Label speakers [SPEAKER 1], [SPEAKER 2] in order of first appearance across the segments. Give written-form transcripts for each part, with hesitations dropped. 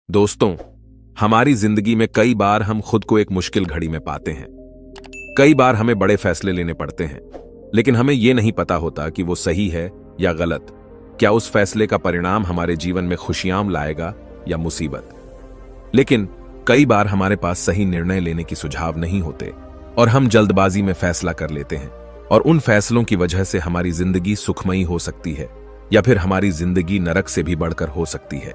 [SPEAKER 1] दोस्तों, हमारी जिंदगी में कई बार हम खुद को एक मुश्किल घड़ी में पाते हैं। कई बार हमें बड़े फैसले लेने पड़ते हैं, लेकिन हमें यह नहीं पता होता कि वो सही है या गलत। क्या उस फैसले का परिणाम हमारे जीवन में खुशियां लाएगा या मुसीबत। लेकिन कई बार हमारे पास सही निर्णय लेने की सुझाव नहीं होते और हम जल्दबाजी में फैसला कर लेते हैं, और उन फैसलों की वजह से हमारी जिंदगी सुखमयी हो सकती है या फिर हमारी जिंदगी नरक से भी बढ़कर हो सकती है।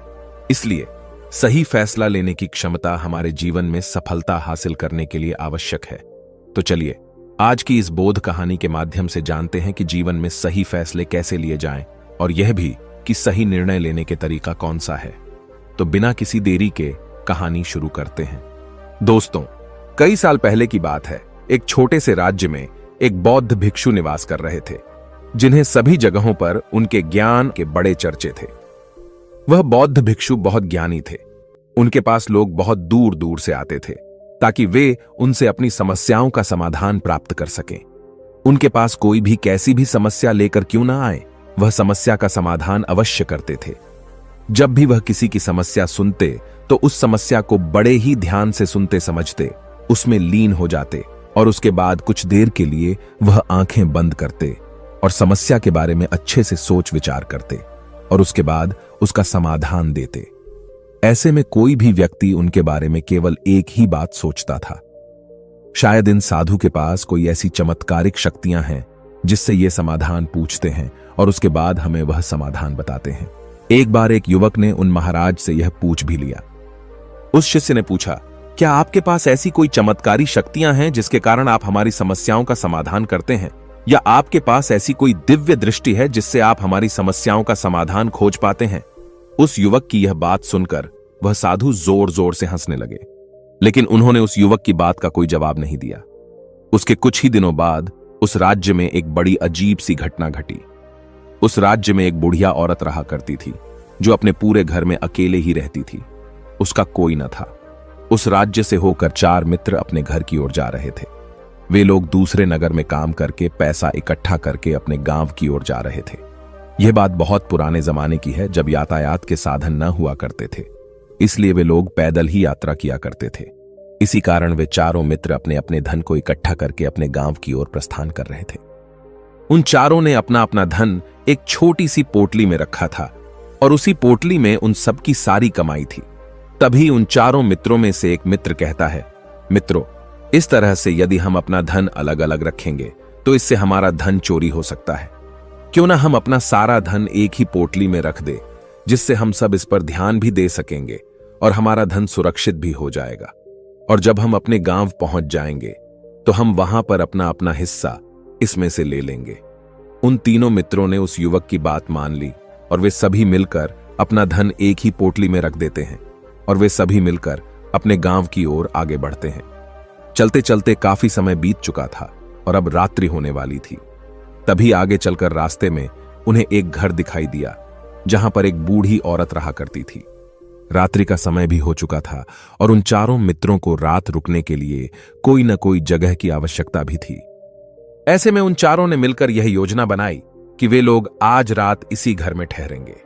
[SPEAKER 1] इसलिए सही फैसला लेने की क्षमता हमारे जीवन में सफलता हासिल करने के लिए आवश्यक है। तो चलिए आज की इस बोध कहानी के माध्यम से जानते हैं कि जीवन में सही फैसले कैसे लिए जाएं, और यह भी कि सही निर्णय लेने के तरीका कौन सा है। तो बिना किसी देरी के कहानी शुरू करते हैं। दोस्तों, कई साल पहले की बात है। एक छोटे से राज्य में एक बौद्ध भिक्षु निवास कर रहे थे, जिन्हें सभी जगहों पर उनके ज्ञान के बड़े चर्चे थे। वह बौद्ध भिक्षु बहुत ज्ञानी थे। उनके पास लोग बहुत दूर दूर से आते थे ताकि वे उनसे अपनी समस्याओं का समाधान प्राप्त कर सकें। उनके पास कोई भी कैसी भी समस्या लेकर क्यों ना आए, वह समस्या का समाधान अवश्य करते थे। जब भी वह किसी की समस्या सुनते तो उस समस्या को बड़े ही ध्यान से सुनते समझते, उसमें लीन हो जाते और उसके बाद कुछ देर के लिए वह आंखें बंद करते और समस्या के बारे में अच्छे से सोच विचार करते और उसके बाद उसका समाधान देते। ऐसे में कोई भी व्यक्ति उनके बारे में केवल एक ही बात सोचता था, शायद इन साधु के पास कोई ऐसी चमत्कारिक शक्तियां हैं जिससे ये समाधान पूछते हैं और उसके बाद हमें वह समाधान बताते हैं। एक बार एक युवक ने उन महाराज से यह पूछ भी लिया। उस शिष्य ने पूछा, क्या आपके पास ऐसी कोई चमत्कारी शक्तियां हैं जिसके कारण आप हमारी समस्याओं का समाधान करते हैं, या आपके पास ऐसी कोई दिव्य दृष्टि है जिससे आप हमारी समस्याओं का समाधान खोज पाते हैं। उस युवक की यह बात सुनकर वह साधु जोर जोर से हंसने लगे, लेकिन उन्होंने उस युवक की बात का कोई जवाब नहीं दिया। उसके कुछ ही दिनों बाद उस राज्य में एक बड़ी अजीब सी घटना घटी। उस राज्य में एक बुढ़िया औरत रहा करती थी जो अपने पूरे घर में अकेले ही रहती थी। उसका कोई न था। उस राज्य से होकर 4 मित्र अपने घर की ओर जा रहे थे। वे लोग दूसरे नगर में काम करके पैसा इकट्ठा करके अपने गांव की ओर जा रहे थे। यह बात बहुत पुराने जमाने की है, जब यातायात के साधन न हुआ करते थे, इसलिए वे लोग पैदल ही यात्रा किया करते थे। इसी कारण वे चारों मित्र अपने अपने धन को इकट्ठा करके अपने गांव की ओर प्रस्थान कर रहे थे। उन चारों ने अपना अपना धन एक छोटी सी पोटली में रखा था और उसी पोटली में उन सबकी सारी कमाई थी। तभी उन चारों मित्रों में से एक मित्र कहता है, मित्रों, इस तरह से यदि हम अपना धन अलग अलग रखेंगे तो इससे हमारा धन चोरी हो सकता है। क्यों ना हम अपना सारा धन एक ही पोटली में रख दे, जिससे हम सब इस पर ध्यान भी दे सकेंगे और हमारा धन सुरक्षित भी हो जाएगा। और जब हम अपने गांव पहुंच जाएंगे तो हम वहां पर अपना अपना हिस्सा इसमें से ले लेंगे। उन तीनों मित्रों ने उस युवक की बात मान ली और वे सभी मिलकर अपना धन एक ही पोटली में रख देते हैं और वे सभी मिलकर अपने गांव की ओर आगे बढ़ते हैं। चलते चलते काफी समय बीत चुका था और अब रात्रि होने वाली थी। तभी आगे चलकर रास्ते में उन्हें एक घर दिखाई दिया जहां पर एक बूढ़ी औरत रहा करती थी। रात्रि का समय भी हो चुका था और उन चारों मित्रों को रात रुकने के लिए कोई न कोई जगह की आवश्यकता भी थी। ऐसे में उन चारों ने मिलकर यह योजना बनाई कि वे लोग आज रात इसी घर में ठहरेंगे।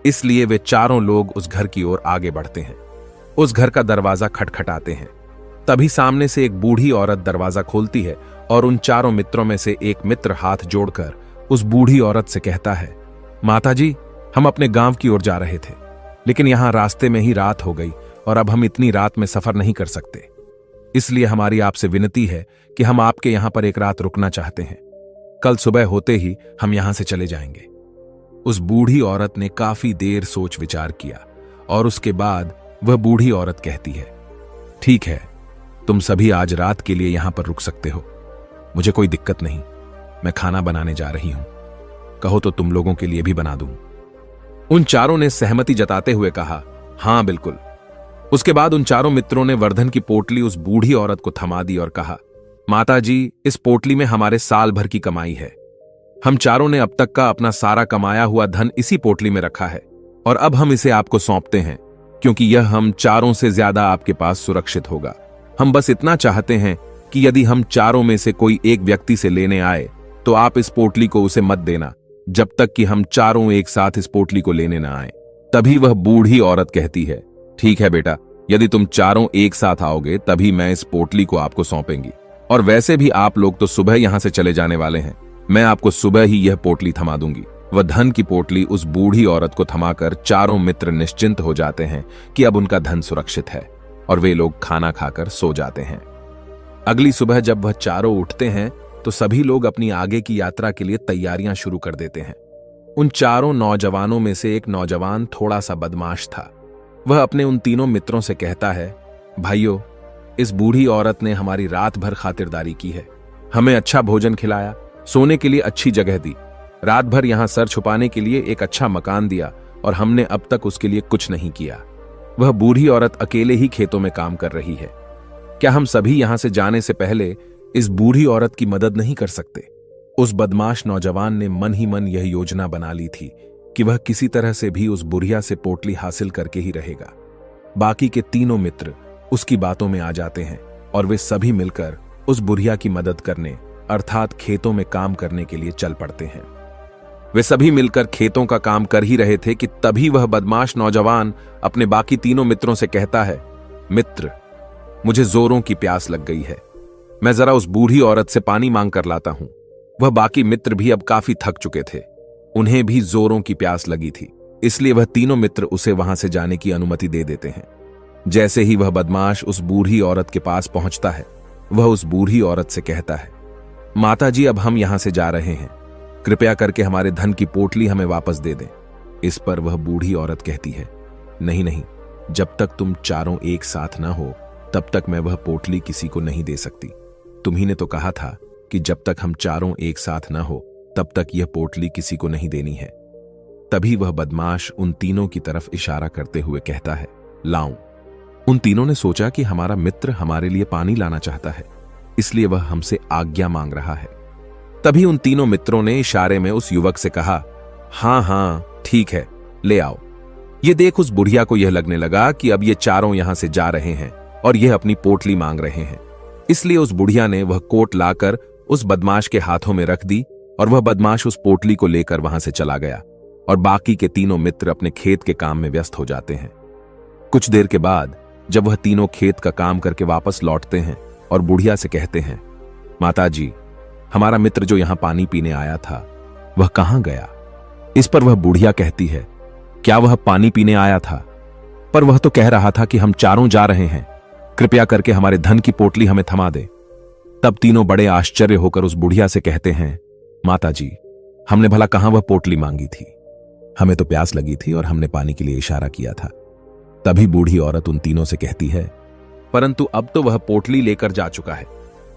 [SPEAKER 1] इसलिए वे चारों लोग उस घर की ओर आगे बढ़ते हैं। उस घर का दरवाजा खटखटाते हैं। तभी सामने से एक बूढ़ी औरत दरवाजा खोलती है और उन चारों मित्रों में से एक मित्र हाथ जोड़कर उस बूढ़ी औरत से कहता है, माता जी, हम अपने गांव की ओर जा रहे थे, लेकिन यहां रास्ते में ही रात हो गई और अब हम इतनी रात में सफर नहीं कर सकते। इसलिए हमारी आपसे विनती है कि हम आपके यहां पर एक रात रुकना चाहते हैं। कल सुबह होते ही हम यहां से चले जाएंगे। उस बूढ़ी औरत ने काफी देर सोच विचार किया और उसके बाद वह बूढ़ी औरत कहती है, ठीक है, तुम सभी आज रात के लिए यहां पर रुक सकते हो। मुझे कोई दिक्कत नहीं, मैं खाना बनाने जा रही हूं। कहो तो तुम लोगों के लिए भी बना दूं। उन चारों ने सहमति जताते हुए कहा, हां बिल्कुल। उसके बाद उन चारों मित्रों ने वर्धन की पोटली उस बूढ़ी औरत को थमा दी और कहा, माता जी, इस पोटली में हमारे साल भर की कमाई है। हम चारों ने अब तक का अपना सारा कमाया हुआ धन इसी पोटली में रखा है और अब हम इसे आपको सौंपते हैं, क्योंकि यह हम चारों से ज्यादा आपके पास सुरक्षित होगा। हम बस इतना चाहते हैं कि यदि हम चारों में से कोई एक व्यक्ति से लेने आए तो आप इस पोटली को उसे मत देना जब तक कि हम चारों एक साथ इस पोटली को लेने ना आए। तभी वह बूढ़ी औरत कहती है, ठीक है बेटा, यदि तुम चारों एक साथ आओगे तभी मैं इस पोटली को आपको सौंपेंगी। और वैसे भी आप लोग तो सुबह यहां से चले जाने वाले हैं, मैं आपको सुबह ही यह पोटली थमा दूंगी। वह धन की पोटली उस बूढ़ी औरत को थमाकर चारों मित्र निश्चिंत हो जाते हैं कि अब उनका धन सुरक्षित है, और वे लोग खाना खाकर सो जाते हैं। अगली सुबह जब वह चारों उठते हैं तो सभी लोग अपनी आगे की यात्रा के लिए तैयारियां शुरू कर देते हैं। उन चारों नौजवानों में से एक नौजवान थोड़ा सा बदमाश था। वह अपने उन तीनों मित्रों से कहता है, भाइयों, इस बूढ़ी औरत ने हमारी रात भर खातिरदारी की है, हमें अच्छा भोजन खिलाया, सोने के लिए अच्छी जगह दी, रात भर यहां सर छुपाने के लिए एक अच्छा मकान दिया, और हमने अब तक उसके लिए कुछ नहीं किया। वह बूढ़ी औरत अकेले ही खेतों में काम कर रही है। क्या हम सभी यहां से जाने से पहले इस बूढ़ी औरत की मदद नहीं कर सकते? उस बदमाश नौजवान ने मन ही मन यह योजना बना ली थी कि वह किसी तरह से भी उस बुढ़िया से पोटली हासिल करके ही रहेगा। बाकी के तीनों मित्र उसकी बातों में आ जाते हैं और वे सभी मिलकर उस बुढ़िया की मदद करने, अर्थात खेतों में काम करने के लिए चल पड़ते हैं। वे सभी मिलकर खेतों का काम कर ही रहे थे कि तभी वह बदमाश नौजवान अपने बाकी तीनों मित्रों से कहता है, मित्र, मुझे जोरों की प्यास लग गई है, मैं जरा उस बूढ़ी औरत से पानी मांग कर लाता हूं। वह बाकी मित्र भी अब काफी थक चुके थे, उन्हें भी जोरों की प्यास लगी थी, इसलिए वह तीनों मित्र उसे वहां से जाने की अनुमति दे देते हैं। जैसे ही वह बदमाश उस बूढ़ी औरत के पास पहुंचता है, वह उस बूढ़ी औरत से कहता है, माताजी, अब हम यहां से जा रहे हैं, कृपया करके हमारे धन की पोटली हमें वापस दे दें। इस पर वह बूढ़ी औरत कहती है, नहीं नहीं, जब तक तुम चारों एक साथ ना हो तब तक मैं वह पोटली किसी को नहीं दे सकती। तुम्ही ने तो कहा था कि जब तक हम चारों एक साथ ना हो तब तक यह पोटली किसी को नहीं देनी है। तभी वह बदमाश उन तीनों की तरफ इशारा करते हुए कहता है, लाऊं। उन तीनों ने सोचा कि हमारा मित्र हमारे लिए पानी लाना चाहता है, इसलिए वह हमसे आज्ञा मांग रहा है। तभी उन तीनों मित्रों ने इशारे में उस युवक से कहा, हां हां ठीक है, ले आओ। ये देख उस बुढ़िया को यह लगने लगा कि अब ये चारों यहां से जा रहे हैं और यह अपनी पोटली मांग रहे हैं, इसलिए उस बुढ़िया ने वह कोट लाकर उस बदमाश के हाथों में रख दी और वह बदमाश उस पोटली को लेकर वहां से चला गया और बाकी के तीनों मित्र अपने खेत के काम में व्यस्त हो जाते हैं। कुछ देर के बाद जब वह तीनों खेत का काम करके वापस लौटते हैं और बुढ़िया से कहते हैं, माताजी, हमारा मित्र जो यहां पानी पीने आया था वह कहां गया? इस पर वह बुढ़िया कहती है, क्या वह पानी पीने आया था? पर वह तो कह रहा था कि हम चारों जा रहे हैं, कृपया करके हमारे धन की पोटली हमें थमा दे। तब तीनों बड़े आश्चर्य होकर उस बुढ़िया से कहते हैं, माताजी, हमने भला कहां वह पोटली मांगी थी? हमें तो प्यास लगी थी और हमने पानी के लिए इशारा किया था। तभी बूढ़ी औरत उन तीनों से कहती है, परंतु अब तो वह पोटली लेकर जा चुका है।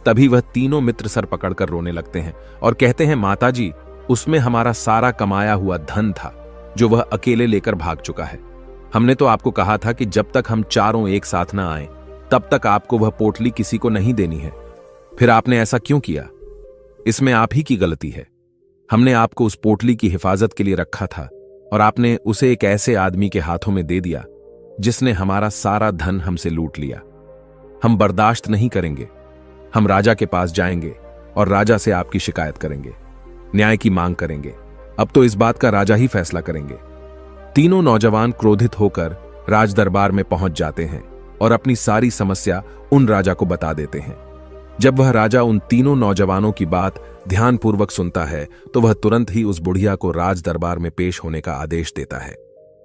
[SPEAKER 1] तभी वह तीनों मित्र सर पकड़कर रोने लगते हैं और कहते हैं, माताजी, उसमें हमारा सारा कमाया हुआ धन था जो वह अकेले लेकर भाग चुका है। हमने तो आपको कहा था कि जब तक हम चारों एक साथ ना आए तब तक आपको वह पोटली किसी को नहीं देनी है। फिर आपने ऐसा क्यों किया? इसमें आप ही की गलती है। हमने आपको उस पोटली की हिफाजत के लिए रखा था और आपने उसे एक ऐसे आदमी के हाथों में दे दिया जिसने हमारा सारा धन हमसे लूट लिया। हम बर्दाश्त नहीं करेंगे। हम राजा के पास जाएंगे और राजा से आपकी शिकायत करेंगे, न्याय की मांग करेंगे। अब तो इस बात का राजा ही फैसला करेंगे। तीनों नौजवान क्रोधित होकर राज दरबार में पहुंच जाते हैं और अपनी सारी समस्या उन राजा को बता देते हैं। जब वह राजा उन तीनों नौजवानों की बात ध्यानपूर्वक सुनता है तो वह तुरंत ही उस बुढ़िया को राज दरबार में पेश होने का आदेश देता है।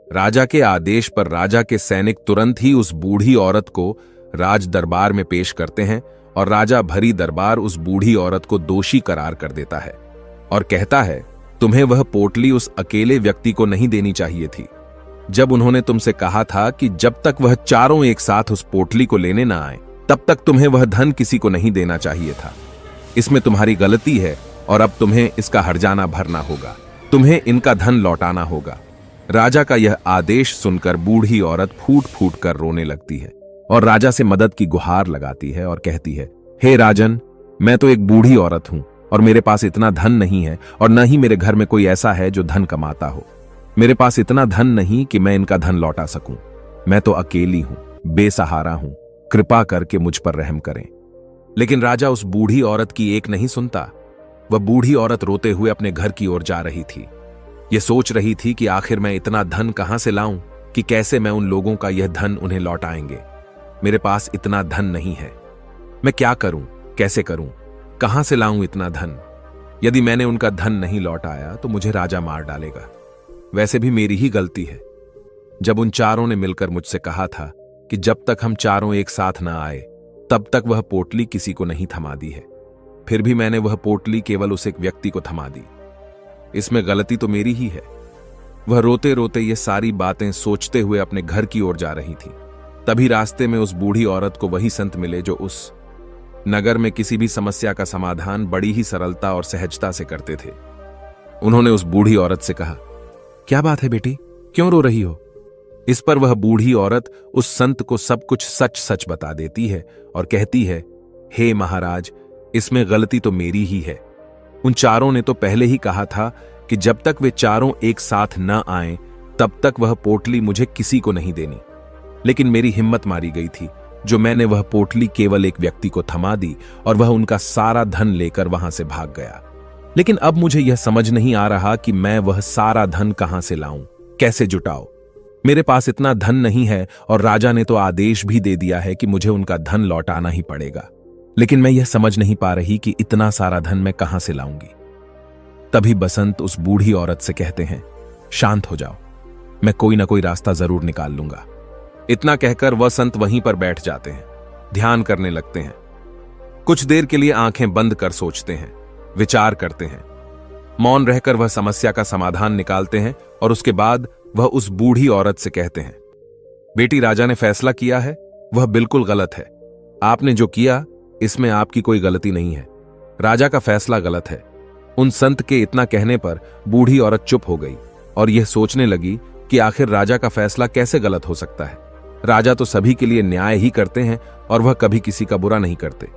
[SPEAKER 1] राजा के आदेश पर राजा के सैनिक तुरंत ही उस बूढ़ी औरत को राज दरबार में पेश करते हैं और राजा भरी दरबार उस बूढ़ी औरत को दोषी करार कर देता है और कहता है, तुम्हें वह पोटली उस अकेले व्यक्ति को नहीं देनी चाहिए थी। जब उन्होंने तुमसे कहा था कि जब तक वह चारों एक साथ उस पोटली को लेने ना आए तब तक तुम्हें वह धन किसी को नहीं देना चाहिए था। इसमें तुम्हारी गलती है और अब तुम्हें इसका हर्जाना भरना होगा। तुम्हें इनका धन लौटाना होगा। राजा का यह आदेश सुनकर बूढ़ी औरत फूट फूट कर रोने लगती है और राजा से मदद की गुहार लगाती है और कहती है, हे राजन, मैं तो एक बूढ़ी औरत हूं और मेरे पास इतना धन नहीं है और न ही मेरे घर में कोई ऐसा है जो धन कमाता हो। मेरे पास इतना धन नहीं कि मैं इनका धन लौटा सकूं। मैं तो अकेली हूं, बेसहारा हूं, कृपा करके मुझ पर रहम करें। लेकिन राजा उस बूढ़ी औरत की एक नहीं सुनता। वह बूढ़ी औरत रोते हुए अपने घर की ओर जा रही थी। यह सोच रही थी कि आखिर मैं इतना धन कहां से लाऊं कि कैसे मैं उन लोगों का यह धन उन्हें लौटाएंगे। मेरे पास इतना धन नहीं है। मैं क्या करूं, कैसे करूं, कहां से लाऊं इतना धन? यदि मैंने उनका धन नहीं लौटाया तो मुझे राजा मार डालेगा। वैसे भी मेरी ही गलती है। जब उन चारों ने मिलकर मुझसे कहा था कि जब तक हम चारों एक साथ ना आए तब तक वह पोटली किसी को नहीं थमा दी है, फिर भी मैंने वह पोटली केवल उस एक व्यक्ति को थमा दी। इसमें गलती तो मेरी ही है। वह रोते रोते ये सारी बातें सोचते हुए अपने घर की ओर जा रही थी। तभी रास्ते में उस बूढ़ी औरत को वही संत मिले जो उस नगर में किसी भी समस्या का समाधान बड़ी ही सरलता और सहजता से करते थे। उन्होंने उस बूढ़ी औरत से कहा, क्या बात है बेटी, क्यों रो रही हो? इस पर वह बूढ़ी औरत उस संत को सब कुछ सच सच बता देती है और कहती है, हे महाराज, इसमें गलती तो मेरी ही है। उन चारों ने तो पहले ही कहा था कि जब तक वे चारों एक साथ न आएं तब तक वह पोटली मुझे किसी को नहीं देनी। लेकिन मेरी हिम्मत मारी गई थी जो मैंने वह पोटली केवल एक व्यक्ति को थमा दी और वह उनका सारा धन लेकर वहां से भाग गया। लेकिन अब मुझे यह समझ नहीं आ रहा कि मैं वह सारा धन कहां से लाऊं, कैसे जुटाऊं। मेरे पास इतना धन नहीं है और राजा ने तो आदेश भी दे दिया है कि मुझे उनका धन लौटाना ही पड़ेगा। लेकिन मैं यह समझ नहीं पा रही कि इतना सारा धन मैं कहां से लाऊंगी। तभी बसंत उस बूढ़ी औरत से कहते हैं, शांत हो जाओ, मैं कोई ना कोई रास्ता जरूर निकाल लूंगा। इतना कहकर वह संत वहीं पर बैठ जाते हैं, ध्यान करने लगते हैं। कुछ देर के लिए आंखें बंद कर सोचते हैं, विचार करते हैं। मौन रहकर वह समस्या का समाधान निकालते हैं और उसके बाद वह उस बूढ़ी औरत से कहते हैं, बेटी, राजा ने फैसला किया है वह बिल्कुल गलत है। आपने जो किया इसमें आपकी कोई गलती नहीं है। राजा का फैसला गलत है। उन संत के इतना कहने पर बूढ़ी औरत चुप हो गई और यह सोचने लगी कि आखिर राजा का फैसला कैसे गलत हो सकता है। राजा तो सभी के लिए न्याय ही करते हैं और वह कभी किसी का बुरा नहीं करते।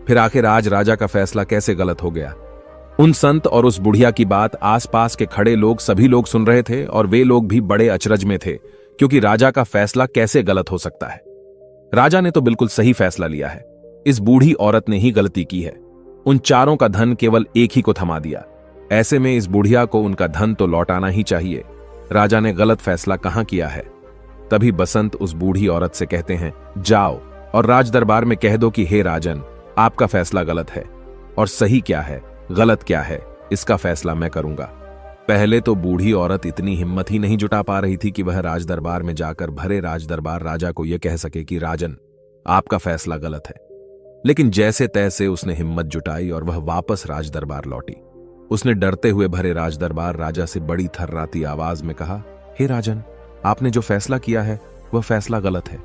[SPEAKER 1] फिर आखिर आज राजा का फैसला कैसे गलत हो गया? उन संत और उस बुढ़िया की बात आसपास के खड़े लोग सभी लोग सुन रहे थे और वे लोग भी बड़े अचरज में थे, क्योंकि राजा का फैसला कैसे गलत हो सकता है। राजा ने तो बिल्कुल सही फैसला लिया है। इस बूढ़ी औरत ने ही गलती की है। उन चारों का धन केवल एक ही को थमा दिया। ऐसे में इस बुढ़िया को उनका धन तो लौटाना ही चाहिए। राजा ने गलत फैसला कहां किया है? तभी बसंत उस बूढ़ी औरत से कहते हैं, जाओ और राज दरबार में कह दो कि हे राजन, आपका फैसला गलत है और सही क्या है, गलत क्या है, इसका फैसला मैं करूंगा। पहले तो बूढ़ी औरत इतनी हिम्मत ही नहीं जुटा पा रही थी कि वह राज दरबार में जाकर भरे राज दरबार राजा को यह कह सके कि राजन, आपका फैसला गलत है। लेकिन जैसे तैसे उसने हिम्मत जुटाई और वह वापस राज दरबार लौटी। उसने डरते हुए भरे राज दरबार राजा से बड़ी थर्राती आवाज में कहा, हे राजन, आपने जो फैसला किया है वह फैसला गलत है।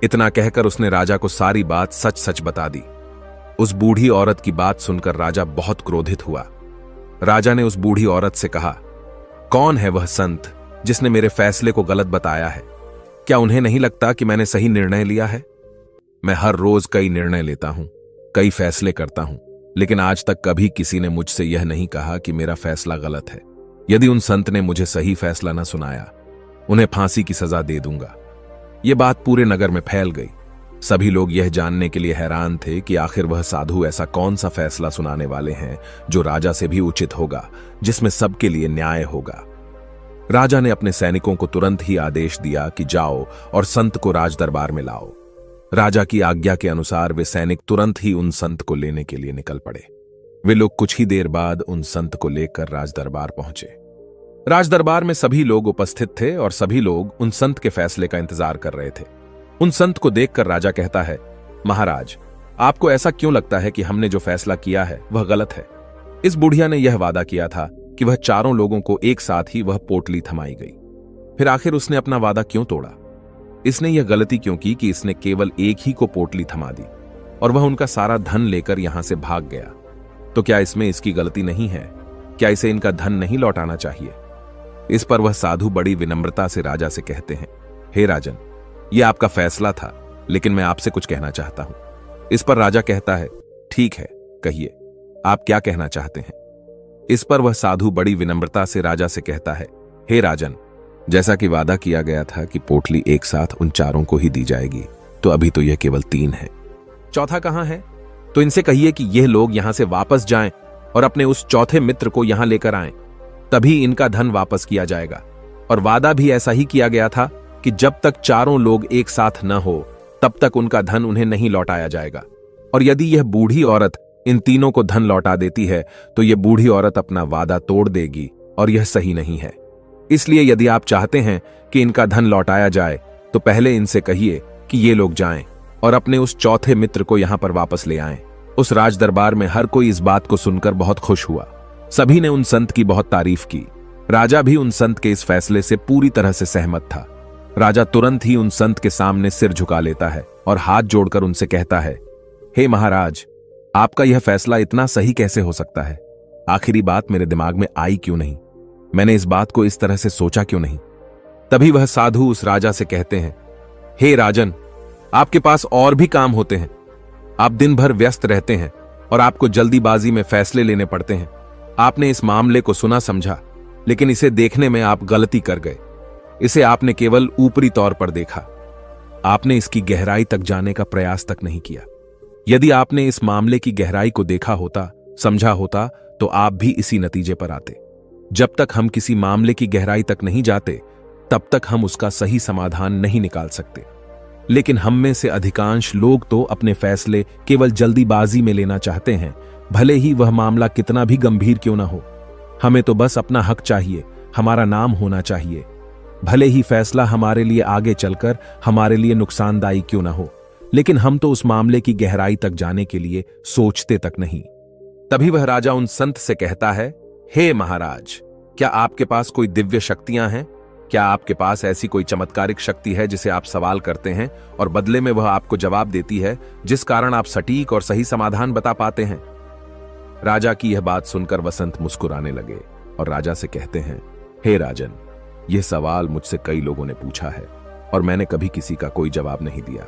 [SPEAKER 1] इतना कहकर उसने राजा को सारी बात सच सच बता दी। उस बूढ़ी औरत की बात सुनकर राजा बहुत क्रोधित हुआ। राजा ने उस बूढ़ी औरत से कहा, कौन है वह संत जिसने मेरे फैसले को गलत बताया है? क्या उन्हें नहीं लगता कि मैंने सही निर्णय लिया है? मैं हर रोज कई निर्णय लेता हूं, कई फैसले करता हूं, लेकिन आज तक कभी किसी ने मुझसे यह नहीं कहा कि मेरा फैसला गलत है। यदि उन संत ने मुझे सही फैसला न सुनाया, उन्हें फांसी की सजा दे दूंगा। यह बात पूरे नगर में फैल गई। सभी लोग यह जानने के लिए हैरान थे कि आखिर वह साधु ऐसा कौन सा फैसला सुनाने वाले हैं जो राजा से भी उचित होगा, जिसमें सबके लिए न्याय होगा। राजा ने अपने सैनिकों को तुरंत ही आदेश दिया कि जाओ और संत को राज दरबार में लाओ। राजा की आज्ञा के अनुसार वे सैनिक तुरंत ही उन संत को लेने के लिए निकल पड़े। वे लोग कुछ ही देर बाद उन संत को लेकर राज दरबार पहुंचे। राज दरबार में सभी लोग उपस्थित थे और सभी लोग उन संत के फैसले का इंतजार कर रहे थे। उन संत को देखकर राजा कहता है, महाराज, आपको ऐसा क्यों लगता है कि हमने जो फैसला किया है वह गलत है? इस बुढ़िया ने यह वादा किया था कि वह चारों लोगों को एक साथ ही वह पोटली थमाई गई। फिर आखिर उसने अपना वादा क्यों तोड़ा? इसने यह गलती क्यों की कि इसने केवल एक ही को पोटली थमा दी और वह उनका सारा धन लेकर यहां से भाग गया? तो क्या इसमें इसकी गलती नहीं है? क्या इसे इनका धन नहीं लौटाना चाहिए? इस पर वह साधु बड़ी विनम्रता से राजा से कहते हैं, हे राजन, यह आपका फैसला था, लेकिन मैं आपसे कुछ कहना चाहता हूं। इस पर राजा कहता है, ठीक है, कहिए, आप क्या कहना चाहते हैं? इस पर वह साधु बड़ी विनम्रता से राजा से कहता है, हे राजन, जैसा कि वादा किया गया था कि पोटली एक साथ उन चारों को ही दी जाएगी, तो अभी तो यह केवल 3 है। चौथा कहां है? तो इनसे कहिए कि यह लोग यहां से वापस जाएं और अपने उस चौथे मित्र को यहां लेकर आएं, तभी इनका धन वापस किया जाएगा। और वादा भी ऐसा ही किया गया था कि जब तक चारों लोग एक साथ न हो तब तक उनका धन उन्हें नहीं लौटाया जाएगा। और यदि यह बूढ़ी औरत इन तीनों को धन लौटा देती है तो यह बूढ़ी औरत अपना वादा तोड़ देगी और यह सही नहीं है। इसलिए यदि आप चाहते हैं कि इनका धन लौटाया जाए तो पहले इनसे कहिए कि ये लोग जाएं और अपने उस चौथे मित्र को यहां पर वापस ले आएं। उस राज दरबार में हर कोई इस बात को सुनकर बहुत खुश हुआ। सभी ने उन संत की बहुत तारीफ की। राजा भी उन संत के इस फैसले से पूरी तरह से सहमत था। राजा तुरंत ही उन संत के सामने सिर झुका लेता है और हाथ जोड़कर उनसे कहता है, हे महाराज, आपका यह फैसला इतना सही कैसे हो सकता है? आखिरी बात मेरे दिमाग में आई क्यों नहीं? मैंने इस बात को इस तरह से सोचा क्यों नहीं? तभी वह साधु उस राजा से कहते हैं, हे राजन, आपके पास और भी काम होते हैं। आप दिन भर व्यस्त रहते हैं और आपको जल्दीबाजी में फैसले लेने पड़ते हैं। आपने इस मामले को सुना समझा, लेकिन इसे देखने में आप गलती कर गए। इसे आपने केवल ऊपरी तौर पर देखा। आपने इसकी गहराई तक जाने का प्रयास तक नहीं किया। यदि आपने इस मामले की गहराई को देखा होता, समझा होता, तो आप भी इसी नतीजे पर आते। जब तक हम किसी मामले की गहराई तक नहीं जाते तब तक हम उसका सही समाधान नहीं निकाल सकते। लेकिन हम में से अधिकांश लोग तो अपने फैसले केवल जल्दीबाजी में लेना चाहते हैं, भले ही वह मामला कितना भी गंभीर क्यों ना हो। हमें तो बस अपना हक चाहिए, हमारा नाम होना चाहिए, भले ही फैसला हमारे लिए आगे चलकर हमारे लिए नुकसानदायी क्यों ना हो। लेकिन हम तो उस मामले की गहराई तक जाने के लिए सोचते तक नहीं। तभी वह राजा उन संत से कहता है, हे महाराज, क्या आपके पास कोई दिव्य शक्तियां हैं? क्या आपके पास ऐसी कोई चमत्कारिक शक्ति है जिसे आप सवाल करते हैं और बदले में वह आपको जवाब देती है, जिस कारण आप सटीक और सही समाधान बता पाते हैं? राजा की यह बात सुनकर वसंत मुस्कुराने लगे और राजा से कहते हैं, हे राजन, यह सवाल मुझसे कई लोगों ने पूछा है और मैंने कभी किसी का कोई जवाब नहीं दिया।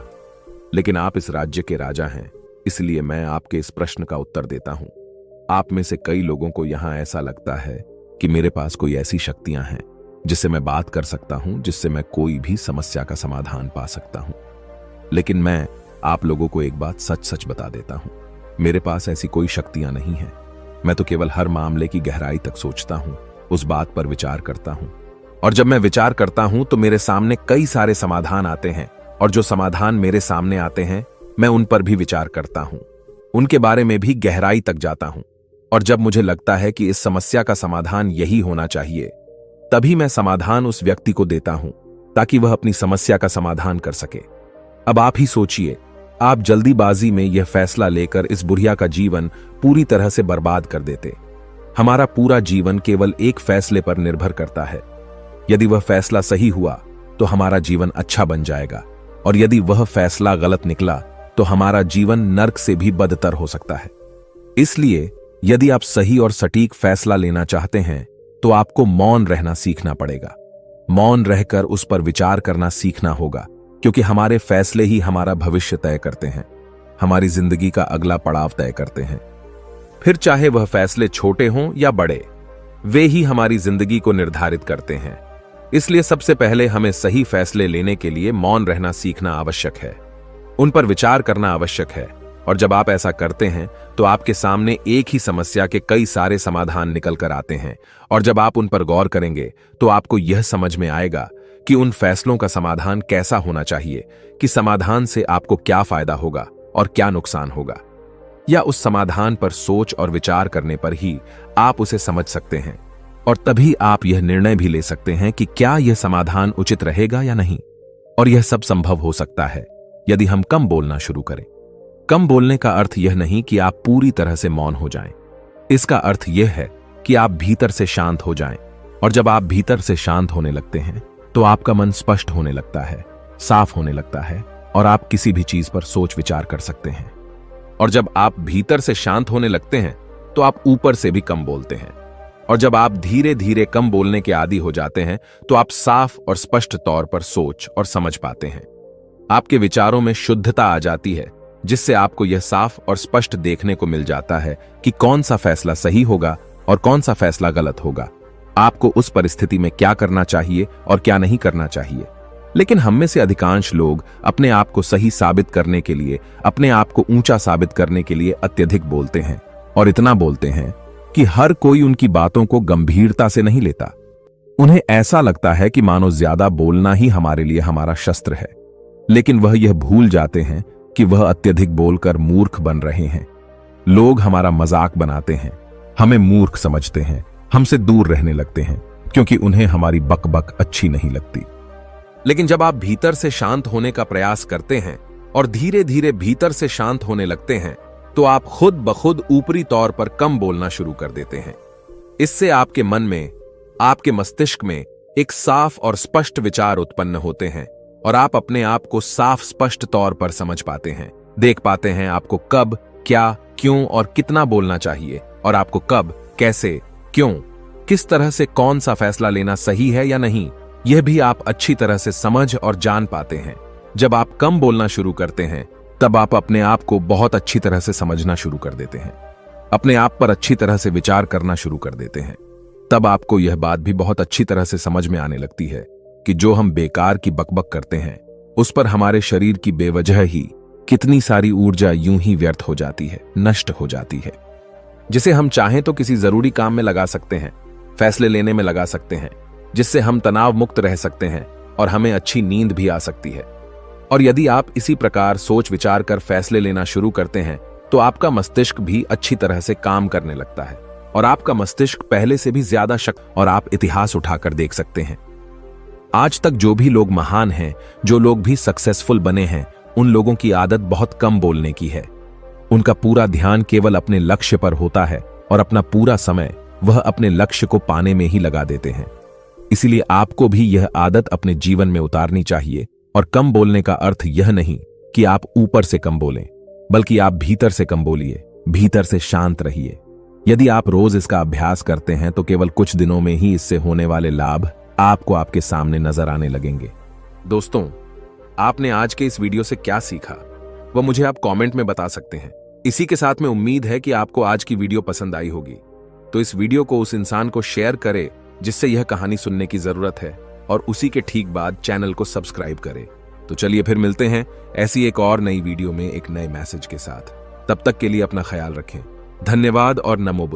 [SPEAKER 1] लेकिन आप इस राज्य के राजा हैं, इसलिए मैं आपके इस प्रश्न का उत्तर देता हूं। आप में से कई लोगों को यहां ऐसा लगता है कि मेरे पास कोई ऐसी शक्तियां हैं जिससे मैं बात कर सकता हूं, जिससे मैं कोई भी समस्या का समाधान पा सकता हूं। लेकिन मैं आप लोगों को एक बात सच सच बता देता हूं, मेरे पास ऐसी कोई शक्तियां नहीं हैं। मैं तो केवल हर मामले की गहराई तक सोचता हूं, उस बात पर विचार करता हूं, और जब मैं विचार करता हूं तो मेरे सामने कई सारे समाधान आते हैं, और जो समाधान मेरे सामने आते हैं मैं उन पर भी विचार करता हूं, उनके बारे में भी गहराई तक जाता हूं। और जब मुझे लगता है कि इस समस्या का समाधान यही होना चाहिए, तभी मैं समाधान उस व्यक्ति को देता हूं ताकि वह अपनी समस्या का समाधान कर सके। अब आप ही सोचिए, आप जल्दीबाजी में यह फैसला लेकर इस बुढ़िया का जीवन पूरी तरह से बर्बाद कर देते। हमारा पूरा जीवन केवल एक फैसले पर निर्भर करता है। यदि वह फैसला सही हुआ तो हमारा जीवन अच्छा बन जाएगा, और यदि वह फैसला गलत निकला तो हमारा जीवन नर्क से भी बदतर हो सकता है। इसलिए यदि आप सही और सटीक फैसला लेना चाहते हैं तो आपको मौन रहना सीखना पड़ेगा। मौन रहकर उस पर विचार करना सीखना होगा, क्योंकि हमारे फैसले ही हमारा भविष्य तय करते हैं, हमारी जिंदगी का अगला पड़ाव तय करते हैं। फिर चाहे वह फैसले छोटे हों या बड़े, वे ही हमारी जिंदगी को निर्धारित करते हैं। इसलिए सबसे पहले हमें सही फैसले लेने के लिए मौन रहना सीखना आवश्यक है, उन पर विचार करना आवश्यक है। और जब आप ऐसा करते हैं तो आपके सामने एक ही समस्या के कई सारे समाधान निकल कर आते हैं, और जब आप उन पर गौर करेंगे तो आपको यह समझ में आएगा कि उन फैसलों का समाधान कैसा होना चाहिए, कि समाधान से आपको क्या फायदा होगा और क्या नुकसान होगा। या उस समाधान पर सोच और विचार करने पर ही आप उसे समझ सकते हैं, और तभी आप यह निर्णय भी ले सकते हैं कि क्या यह समाधान उचित रहेगा या नहीं। और यह सब संभव हो सकता है यदि हम कम बोलना शुरू करें। कम बोलने का अर्थ यह नहीं कि आप पूरी तरह से मौन हो जाएं। इसका अर्थ यह है कि आप भीतर से शांत हो जाएं, और जब आप भीतर से शांत होने लगते हैं तो आपका मन स्पष्ट होने लगता है, साफ होने लगता है, और आप किसी भी चीज पर सोच विचार कर सकते हैं। और जब आप भीतर से शांत होने लगते हैं तो आप ऊपर से भी कम बोलते हैं, और जब आप धीरे धीरे कम बोलने के आदी हो जाते हैं तो आप साफ और स्पष्ट तौर पर सोच और समझ पाते हैं। आपके विचारों में शुद्धता आ जाती है, जिससे आपको यह साफ और स्पष्ट देखने को मिल जाता है कि कौन सा फैसला सही होगा और कौन सा फैसला गलत होगा। आपको उस परिस्थिति में क्या करना चाहिए और क्या नहीं करना चाहिए। लेकिन हम में से अधिकांश लोग अपने आप को सही साबित करने के लिए, अपने आप को ऊंचा साबित करने के लिए अत्यधिक बोलते हैं, और इतना बोलते हैं कि हर कोई उनकी बातों को गंभीरता से नहीं लेता। उन्हें ऐसा लगता है कि मानो ज्यादा बोलना ही हमारे लिए हमारा शस्त्र है, लेकिन वह यह भूल जाते हैं कि वह अत्यधिक बोलकर मूर्ख बन रहे हैं। लोग हमारा मजाक बनाते हैं, हमें मूर्ख समझते हैं, हमसे दूर रहने लगते हैं क्योंकि उन्हें हमारी बकबक अच्छी नहीं लगती। लेकिन जब आप भीतर से शांत होने का प्रयास करते हैं और धीरे धीरे भीतर से शांत होने लगते हैं, तो आप खुद ब खुद ऊपरी तौर पर कम बोलना शुरू कर देते हैं। इससे आपके मन में, आपके मस्तिष्क में एक साफ और स्पष्ट विचार उत्पन्न होते हैं और आप अपने आप को साफ स्पष्ट तौर पर समझ पाते हैं, देख पाते हैं आपको कब, क्या, क्यों और कितना बोलना चाहिए, और आपको कब, कैसे, क्यों, किस तरह से कौन सा फैसला लेना सही है या नहीं, यह भी आप अच्छी तरह से समझ और जान पाते हैं। जब आप कम बोलना शुरू करते हैं, तब आप अपने आप को बहुत अच्छी तरह से समझना शुरू कर देते हैं, अपने आप पर अच्छी तरह से विचार करना शुरू कर देते हैं। तब आपको यह बात भी बहुत अच्छी तरह से समझ में आने लगती है कि जो हम बेकार की बकबक करते हैं, उस पर हमारे शरीर की बेवजह ही कितनी सारी ऊर्जा यूं ही व्यर्थ हो जाती है, नष्ट हो जाती है, जिसे हम चाहें तो किसी जरूरी काम में लगा सकते हैं, फैसले लेने में लगा सकते हैं, जिससे हम तनाव मुक्त रह सकते हैं और हमें अच्छी नींद भी आ सकती है। और यदि आप इसी प्रकार सोच विचार कर फैसले लेना शुरू करते हैं, तो आपका मस्तिष्क भी अच्छी तरह से काम करने लगता है और आपका मस्तिष्क पहले से भी ज्यादा और आप इतिहास उठाकर देख सकते हैं। आज तक जो भी लोग महान हैं, जो लोग भी सक्सेसफुल बने हैं, उन लोगों की आदत बहुत कम बोलने की है। उनका पूरा ध्यान केवल अपने लक्ष्य पर होता है और अपना पूरा समय वह अपने लक्ष्य को पाने में ही लगा देते हैं। इसीलिए आपको भी यह आदत अपने जीवन में उतारनी चाहिए। और कम बोलने का अर्थ यह नहीं कि आप ऊपर से कम बोलें, बल्कि आप भीतर से कम बोलिए, भीतर से शांत रहिए। यदि आप रोज इसका अभ्यास करते हैं तो केवल कुछ दिनों में ही इससे होने वाले लाभ आपको आपके सामने नजर आने लगेंगे। दोस्तों, आपने आज के इस वीडियो से क्या सीखा, वह मुझे आप कमेंट में बता सकते हैं। इसी के साथ में उम्मीद है कि आपको आज की वीडियो पसंद आई होगी, तो इस वीडियो को उस इंसान को शेयर करें जिससे यह कहानी सुनने की जरूरत है, और उसी के ठीक बाद चैनल को सब्सक्राइब करें। तो चलिए फिर मिलते हैं ऐसी एक और नई वीडियो में एक नए मैसेज के साथ। तब तक के लिए अपना ख्याल रखें। धन्यवाद और नमो बुद्ध।